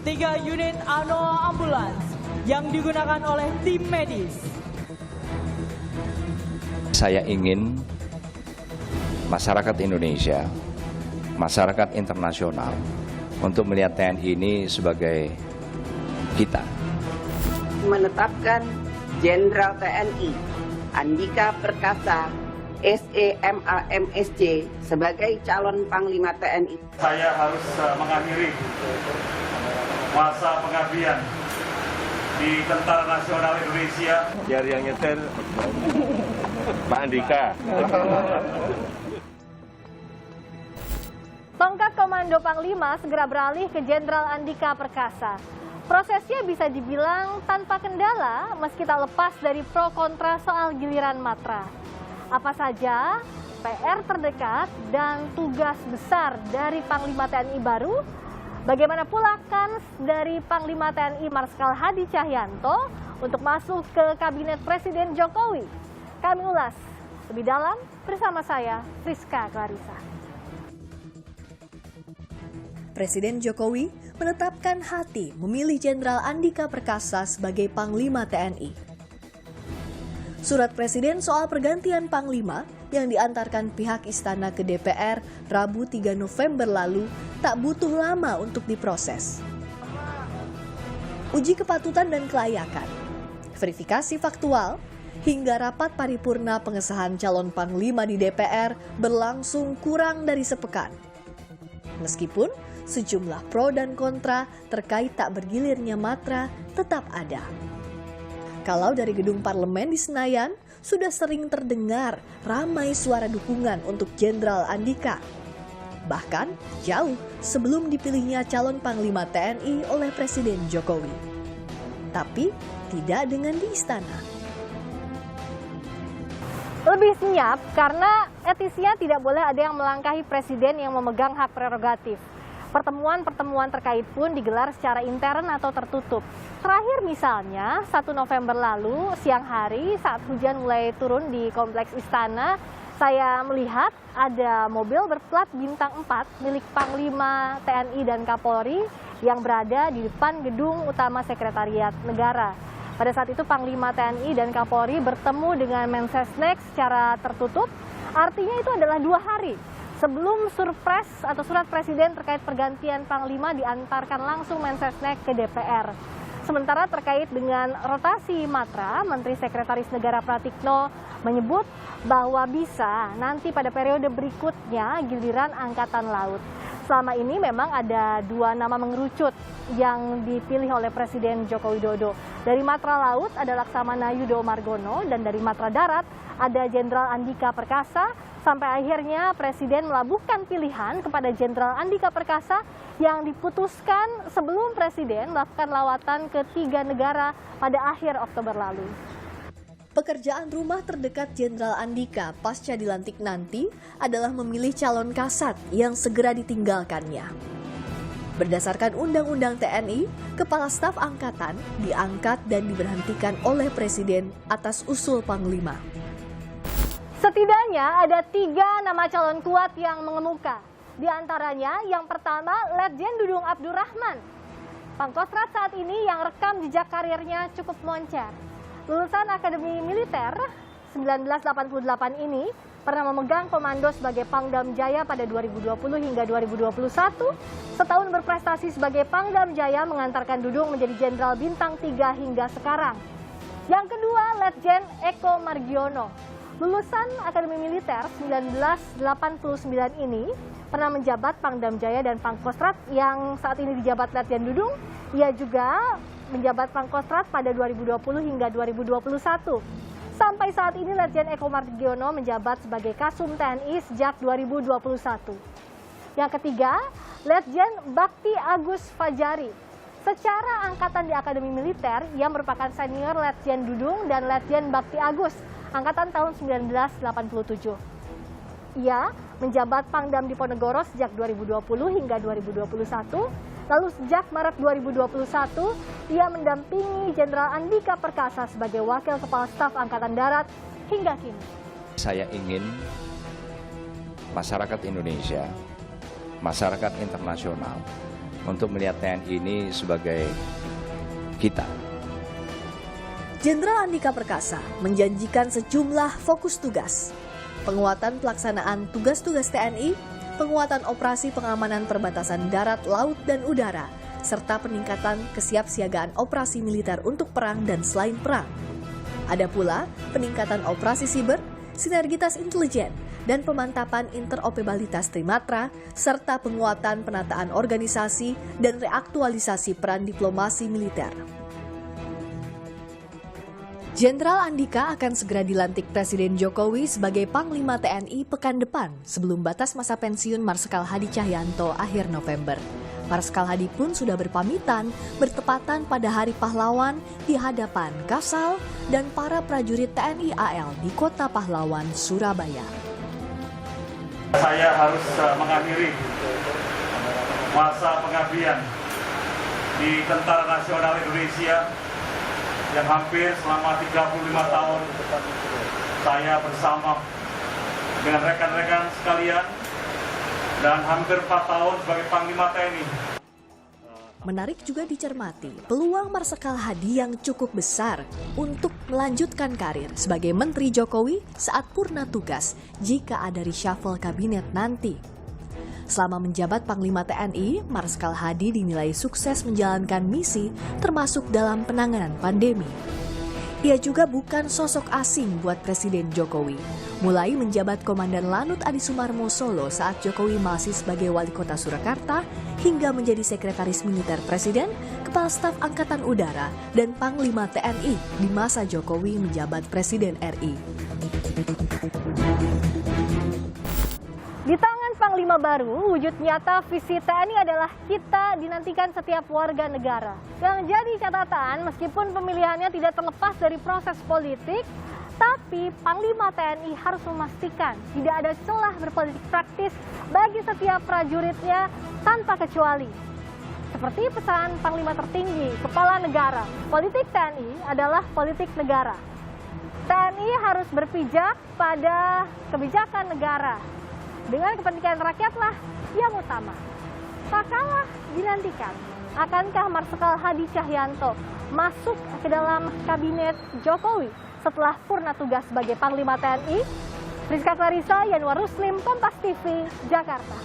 3 unit ANOA ambulans yang digunakan oleh tim medis. Saya ingin masyarakat Indonesia, masyarakat internasional untuk melihat TNI ini sebagai kita. Menetapkan Jenderal TNI Andika Perkasa SEMA MSc sebagai calon Panglima TNI. Saya harus mengakhiri masa pengabdian di Tentara Nasional Indonesia. Biar yang nyetir Pak Andika. Tongkat Komando Panglima segera beralih ke Jenderal Andika Perkasa. Prosesnya bisa dibilang tanpa kendala meski tak lepas dari pro kontra soal giliran Matra. Apa saja PR terdekat dan tugas besar dari Panglima TNI baru? Bagaimana pula kans dari Panglima TNI Marskal Hadi Cahyanto untuk masuk ke Kabinet Presiden Jokowi? Kami ulas lebih dalam bersama saya, Friska Clarissa. Presiden Jokowi menetapkan hati memilih Jenderal Andika Perkasa sebagai Panglima TNI. Surat Presiden soal pergantian Panglima yang diantarkan pihak istana ke DPR Rabu 3 November lalu tak butuh lama untuk diproses. Uji kepatutan dan kelayakan, verifikasi faktual, hingga rapat paripurna pengesahan calon Panglima di DPR berlangsung kurang dari sepekan. Meskipun sejumlah pro dan kontra terkait tak bergilirnya Matra tetap ada. Kalau dari gedung parlemen di Senayan, sudah sering terdengar ramai suara dukungan untuk Jenderal Andika. Bahkan jauh sebelum dipilihnya calon Panglima TNI oleh Presiden Jokowi. Tapi tidak dengan di istana. Lebih senyap karena etisnya tidak boleh ada yang melangkahi Presiden yang memegang hak prerogatif. Pertemuan-pertemuan terkait pun digelar secara intern atau tertutup. Terakhir misalnya 1 November lalu siang hari saat hujan mulai turun di kompleks istana, saya melihat ada mobil berplat bintang 4 milik Panglima TNI dan Kapolri yang berada di depan gedung utama Sekretariat Negara. Pada saat itu Panglima TNI dan Kapolri bertemu dengan Mensesnek secara tertutup, artinya itu adalah 2 hari sebelum surpres atau surat Presiden terkait pergantian Panglima diantarkan langsung Mensesnek ke DPR. Sementara terkait dengan rotasi Matra, Menteri Sekretaris Negara Pratikno menyebut bahwa bisa nanti pada periode berikutnya giliran Angkatan Laut. Selama ini memang ada 2 nama mengerucut yang dipilih oleh Presiden Joko Widodo. Dari Matra Laut ada Laksamana Yudo Margono dan dari Matra Darat ada Jenderal Andika Perkasa. Sampai akhirnya Presiden melabuhkan pilihan kepada Jenderal Andika Perkasa yang diputuskan sebelum Presiden melakukan lawatan ke 3 negara pada akhir Oktober lalu. Pekerjaan rumah terdekat Jenderal Andika pasca dilantik nanti adalah memilih calon kasat yang segera ditinggalkannya. Berdasarkan Undang-Undang TNI, Kepala Staf Angkatan diangkat dan diberhentikan oleh Presiden atas usul Panglima. Setidaknya ada 3 nama calon kuat yang mengemuka. Di antaranya yang pertama Letjen Dudung Abdurrahman. Pangkostrat saat ini yang rekam jejak karirnya cukup moncer. Lulusan Akademi Militer 1988 ini pernah memegang komando sebagai Pangdam Jaya pada 2020 hingga 2021. Setahun berprestasi sebagai Pangdam Jaya mengantarkan Dudung menjadi Jenderal Bintang 3 hingga sekarang. Yang kedua Letjen Eko Margiono. Lulusan Akademi Militer 1989 ini pernah menjabat Pangdam Jaya dan Pangkostrat yang saat ini dijabat Letjen Dudung. Ia juga menjabat Pangkostrat pada 2020 hingga 2021. Sampai saat ini Letjen Eko Margiono menjabat sebagai Kasum TNI sejak 2021. Yang ketiga, Letjen Bakti Agus Fajari. Secara angkatan di Akademi Militer, ia merupakan senior Letjen Dudung dan Letjen Bakti Agus, angkatan tahun 1987. Ia menjabat Pangdam Diponegoro sejak 2020 hingga 2021. Lalu sejak Maret 2021, ia mendampingi Jenderal Andika Perkasa sebagai Wakil Kepala Staf Angkatan Darat hingga kini. Saya ingin masyarakat Indonesia, masyarakat internasional untuk melihat TNI ini sebagai kita. Jenderal Andika Perkasa menjanjikan sejumlah fokus tugas. Penguatan pelaksanaan tugas-tugas TNI, penguatan operasi pengamanan perbatasan darat, laut, dan udara, serta peningkatan kesiapsiagaan operasi militer untuk perang dan selain perang. Ada pula peningkatan operasi siber, sinergitas intelijen, dan pemantapan interoperabilitas Trimatra, serta penguatan penataan organisasi dan reaktualisasi peran diplomasi militer. Jenderal Andika akan segera dilantik Presiden Jokowi sebagai Panglima TNI pekan depan sebelum batas masa pensiun Marsikal Hadi Cahyanto akhir November. Marsikal Hadi pun sudah berpamitan bertepatan pada Hari Pahlawan di hadapan Kasal dan para prajurit TNI AL di Kota Pahlawan, Surabaya. Saya harus mengakhiri masa pengabdian di Tentara Nasional Indonesia yang hampir selama 35 tahun saya bersama dengan rekan-rekan sekalian dan hampir 4 tahun sebagai Panglima TNI. Menarik juga dicermati peluang Marsikal Hadi yang cukup besar untuk melanjutkan karir sebagai Menteri Jokowi saat purna tugas jika ada reshuffle kabinet nanti. Selama menjabat Panglima TNI, Marsikal Hadi dinilai sukses menjalankan misi termasuk dalam penanganan pandemi. Ia juga bukan sosok asing buat Presiden Jokowi. Mulai menjabat Komandan Lanut Adi Sumarmo Solo saat Jokowi masih sebagai Wali Kota Surakarta, hingga menjadi Sekretaris Militer Presiden, Kepala Staf Angkatan Udara, dan Panglima TNI di masa Jokowi menjabat Presiden RI. Di tangan Panglima baru, wujud nyata visi TNI adalah kita dinantikan setiap warga negara. Yang jadi catatan, meskipun pemilihannya tidak terlepas dari proses politik, tapi Panglima TNI harus memastikan tidak ada celah berpolitik praktis bagi setiap prajuritnya tanpa kecuali. Seperti pesan Panglima tertinggi, Kepala Negara, politik TNI adalah politik negara. TNI harus berpijak pada kebijakan negara. Dengan kepentingan rakyatlah yang utama. Tak kalah dinantikan, akankah Marsikal Hadi Cahyanto masuk ke dalam kabinet Jokowi setelah purna tugas sebagai Panglima TNI? Rizka Clarissa, Yanwar Ruslim, Kompas TV, Jakarta.